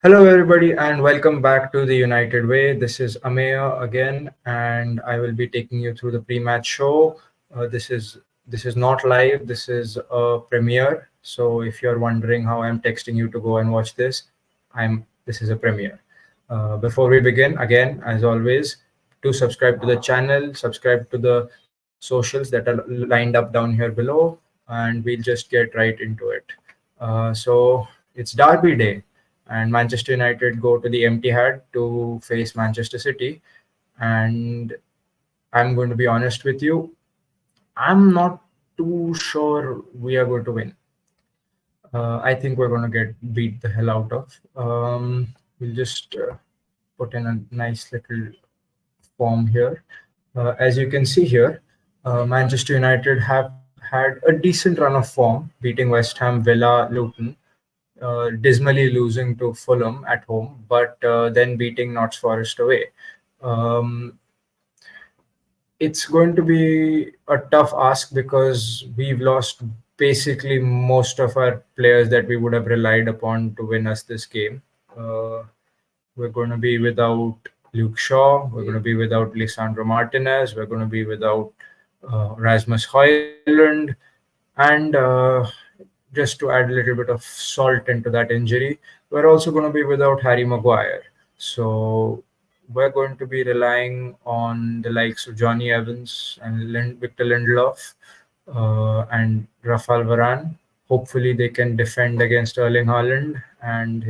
Hello, everybody, and welcome back to the United Way. This is Ameya again, and I will be taking you through the pre-match show. This is not live. This is a premiere. So if you're wondering how I'm texting you to go and watch this, this is a premiere. Before we begin, again, as always, do subscribe to the channel, subscribe to the socials that are lined up down here below, and we'll just get right into it. So it's Derby Day and Manchester United go to the Etihad to face Manchester City. And I'm going to be honest with you, I'm not too sure we are going to win. I think we're going to get beat the hell out of. We'll just put in a nice little form here. As you can see here, Manchester United have had a decent run of form, beating West Ham, Villa, Luton, dismally losing to Fulham at home, but then beating Notts Forest away. Um, it's going to be a tough ask because we've lost basically most of our players that we would have relied upon to win us this game. Uh, we're going to be without Luke Shaw. We're going to be without Lisandro Martinez. We're going to be without Rasmus Højlund. And just to add a little bit of salt into that injury, we're also going to be without Harry Maguire. So we're going to be relying on the likes of Johnny Evans and Victor Lindelof and Rafael Varane. Hopefully, they can defend against Erling Haaland and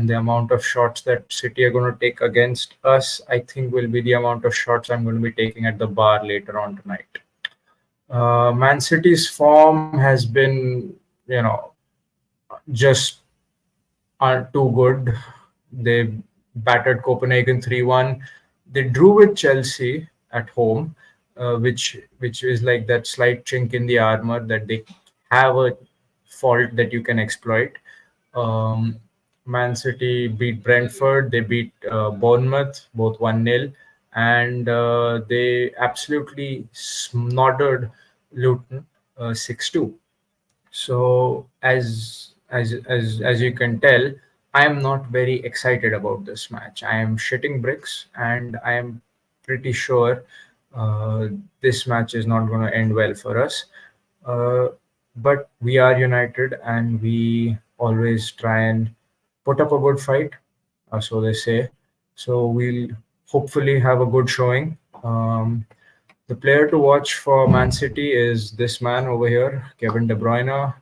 the amount of shots that City are going to take against us. I think will be the amount of shots I'm going to be taking at the bar later on tonight. Man City's form has been, just too good. They battered Copenhagen 3-1. They drew with Chelsea at home, which is like that slight chink in the armor that they have a fault that you can exploit. Um, Man City beat Brentford. They beat Bournemouth, both 1-0. And they absolutely smothered Luton 6-2. So as you can tell, I am not very excited about this match. I am shitting bricks, and I am pretty sure this match is not going to end well for us. Uh, but we are united, and we always try and put up a good fight, so they say. So we'll hopefully have a good showing. The player to watch for Man City is this man over here, Kevin De Bruyne.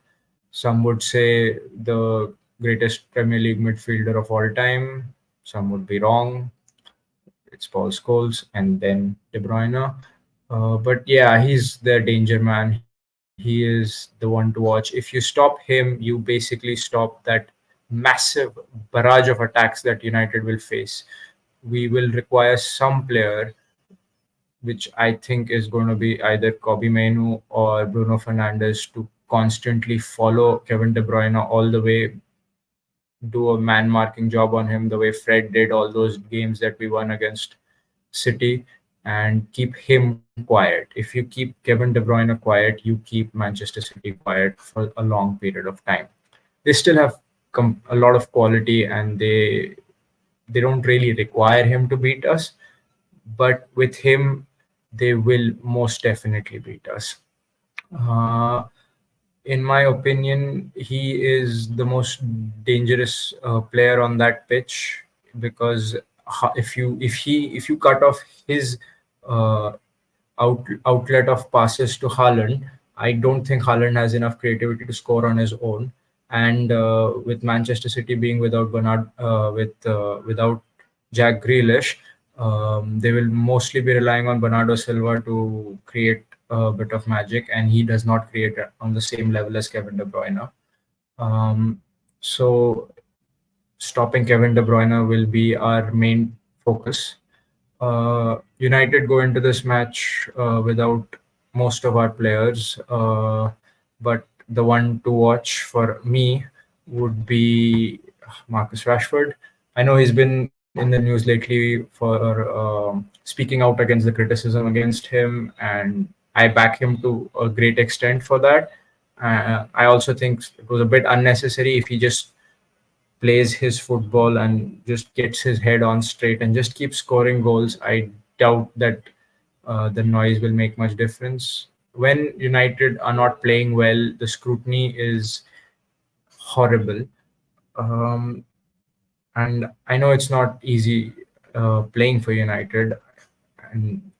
Some would say the greatest Premier League midfielder of all time. Some would be wrong. It's Paul Scholes and then De Bruyne. But yeah, he's their danger man. He is the one to watch. If you stop him, you basically stop that massive barrage of attacks that United will face. We will require some player, which I think is going to be either Kobe Mainu or Bruno Fernandes, to constantly follow Kevin De Bruyne all the way, do a man marking job on him the way Fred did all those games that we won against City, and keep him quiet. If you keep Kevin De Bruyne quiet, you keep Manchester City quiet for a long period of time. They still have a lot of quality, and they don't really require him to beat us, but with him, they will most definitely beat us. Uh, in my opinion, he is the most dangerous player on that pitch, because if you cut off his uh, outlet of passes to Haaland, I don't think Haaland has enough creativity to score on his own. And with Manchester City being without without Jack Grealish, they will mostly be relying on Bernardo Silva to create a bit of magic, and he does not create it on the same level as Kevin De Bruyne. So stopping Kevin De Bruyne will be our main focus. United go into this match without most of our players, but the one to watch for me would be Marcus Rashford. I know he's been in the news lately for speaking out against the criticism against him, and I back him to a great extent for that. I also think it was a bit unnecessary if he just plays his football and just gets his head on straight and just keeps scoring goals, I doubt that the noise will make much difference. When United are not playing well, the scrutiny is horrible. Um, and I know it's not easy playing for United. And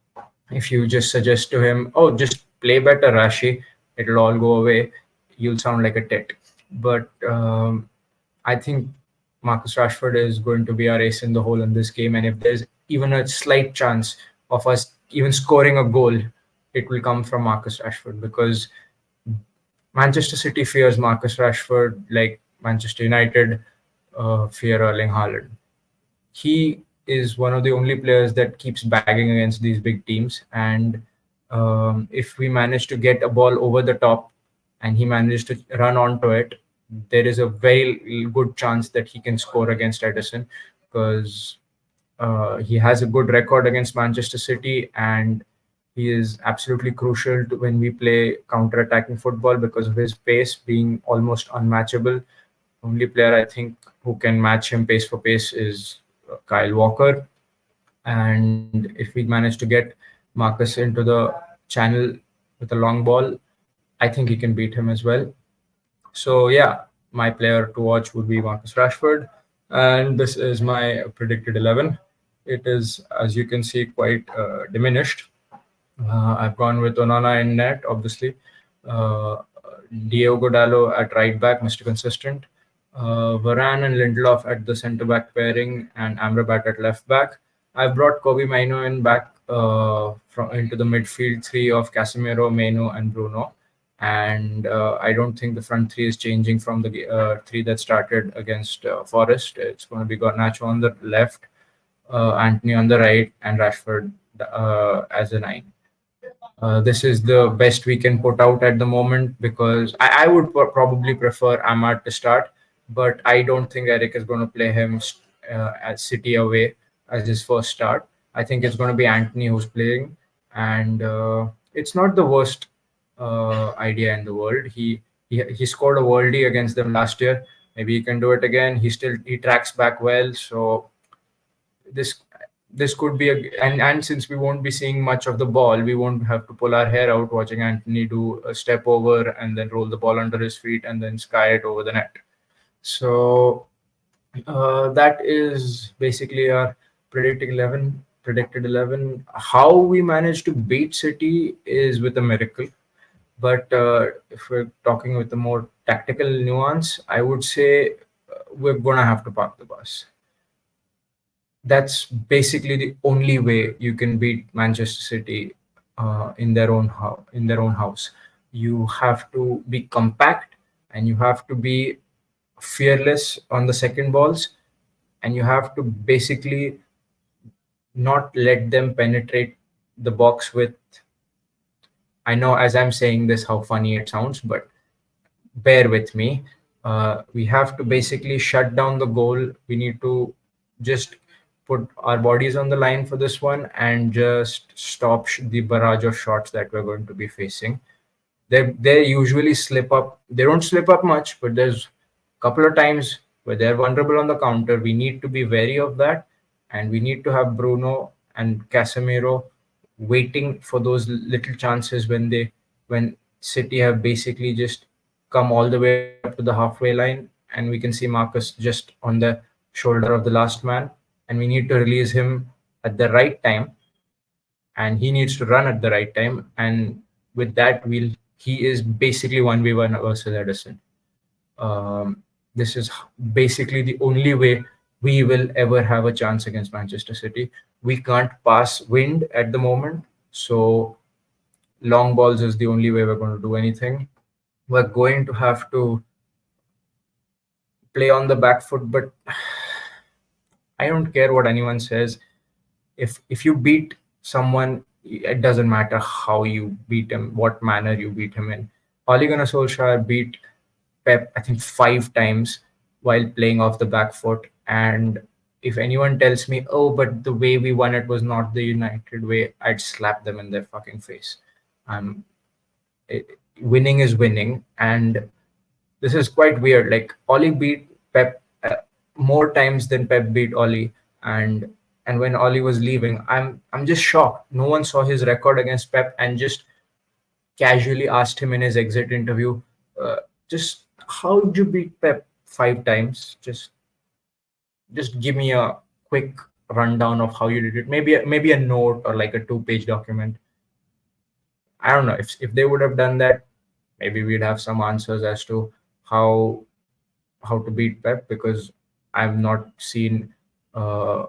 if you just suggest to him, "Oh, just play better, Rashi, it'll all go away," you'll sound like a tit. But I think Marcus Rashford is going to be our ace in the hole in this game. And if there's even a slight chance of us even scoring a goal, it will come from Marcus Rashford, because Manchester City fears Marcus Rashford like Manchester United fear Erling Haaland. He is one of the only players that keeps bagging against these big teams. And if we manage to get a ball over the top and he manages to run onto it, there is a very good chance that he can score against Edison, because he has a good record against Manchester City, and he is absolutely crucial to when we play counter-attacking football because of his pace being almost unmatchable. Only player I think who can match him pace for pace is Kyle Walker. And if we manage to get Marcus into the channel with a long ball, I think he can beat him as well. So yeah, my player to watch would be Marcus Rashford, and this is my predicted 11. It is, as you can see, quite diminished. I've gone with Onana in net, obviously. Uh, Diogo Dallo at right back, Mr. Consistent. Varane and Lindelof at the centre back pairing, and Amrabat at left back. I've brought Kobe Maino in back from into the midfield three of Casemiro, Maino, and Bruno. And I don't think the front three is changing from the three that started against Forest. It's going to be Garnacho on the left, Anthony on the right, and Rashford as a nine. This is the best we can put out at the moment, because I would probably prefer Ahmad to start, but I don't think Eric is going to play him at City away as his first start. I think it's going to be Anthony who's playing, and it's not the worst idea in the world. He scored a worldie against them last year. Maybe he can do it again. He tracks back well, so this this could be and since we won't be seeing much of the ball, we won't have to pull our hair out watching Anthony do a step over and then roll the ball under his feet and then sky it over the net. So that is basically our predicted 11. How we managed to beat City is with a miracle. But if we're talking with a more tactical nuance, I would say we're gonna have to park the bus. That's basically the only way you can beat Manchester City in their own house. You have to be compact, and you have to be fearless on the second balls, and you have to basically not let them penetrate the box with. I know as I'm saying this how funny it sounds, but bear with me. We have to basically shut down the goal. We need to just put our bodies on the line for this one and just stop the barrage of shots that we're going to be facing. They usually slip up. They don't slip up much, but there's a couple of times where they're vulnerable on the counter. We need to be wary of that, and we need to have Bruno and Casemiro waiting for those little chances when City have basically just come all the way up to the halfway line, and we can see Marcus just on the shoulder of the last man, and we need to release him at the right time, and he needs to run at the right time, and with that he is basically 1v1 versus Edison. This is basically the only way we will ever have a chance against Manchester City. We can't pass wind at the moment, so long balls is the only way we're going to do anything. We're going to have to play on the back foot, but I don't care what anyone says. If you beat someone, it doesn't matter how you beat him, what manner you beat him in. Ole Gunnar Solskjaer beat Pep, I think, 5 times while playing off the back foot. And if anyone tells me, "Oh, but the way we won it was not the United way," I'd slap them in their fucking face. Um, Winning is winning, and this is quite weird. Like Oli beat Pep more times than Pep beat Oli. And when Oli was leaving, I'm just shocked. No one saw his record against Pep and just casually asked him in his exit interview, uh, just how did you beat Pep 5 times? Just give me a quick rundown of how you did it. Maybe a note or like a 2-page document. I don't know if they would have done that, maybe we'd have some answers as to how how to beat Pep, because I've not seen uh,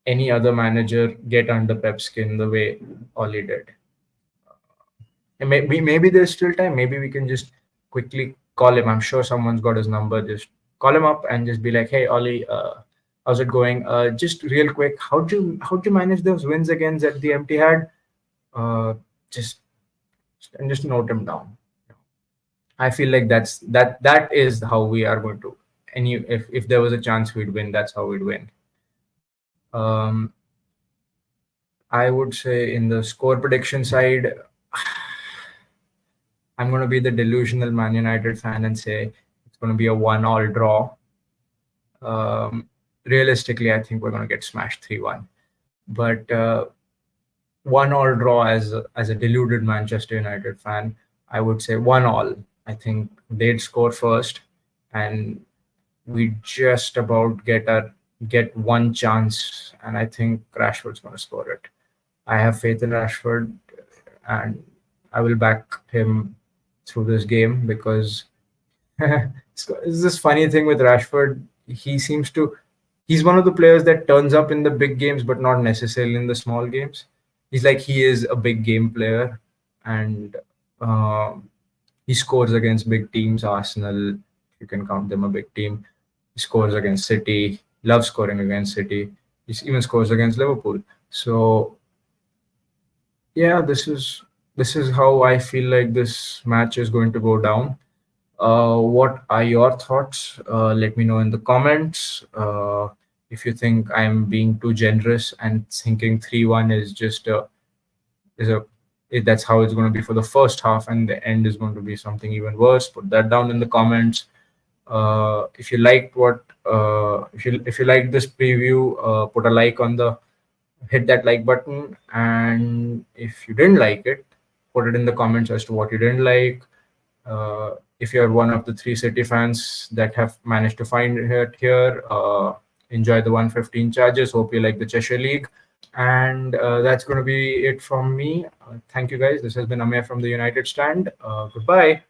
any other manager get under Pep's skin the way Oli did. And maybe there's still time. Maybe we can just quickly call him. I'm sure someone's got his number. Just call him up and just be like, "Hey, Oli, how's it going? Just real quick, how'd you manage those wins against at the Etihad? Uh, just and just note him down." I feel like that is how we are going to. And if there was a chance we'd win, that's how we'd win. Um, I would say in the score prediction side, I'm going to be the delusional Man United fan and say it's going to be a 1-all draw. Realistically, I think we're going to get smashed 3-1. But 1-all draw as a deluded Manchester United fan, I would say 1-all. I think they'd score first, and we just about get one chance, and I think Rashford's going to score it. I have faith in Rashford, and I will back him through this game because it's this funny thing with Rashford. He's one of the players that turns up in the big games, but not necessarily in the small games. He is a big game player, and he scores against big teams. Arsenal, you can count them a big team. He scores against City. Loves scoring against City. He even scores against Liverpool. So yeah, this is how I feel like this match is going to go down. What are your thoughts? Let me know in the comments. If you think I'm being too generous and thinking 3-1 is just that's how it's going to be for the first half, and the end is going to be something even worse, put that down in the comments. If you liked if you liked this preview, put a like on the hit that like button, and if you didn't like it, put it in the comments as to what you didn't like. If you're one of the 3 City fans that have managed to find it here, enjoy the 115 charges. Hope you like the Cheshire League. And that's going to be it from me. Thank you, guys. This has been Ameya from the United Stand. Goodbye.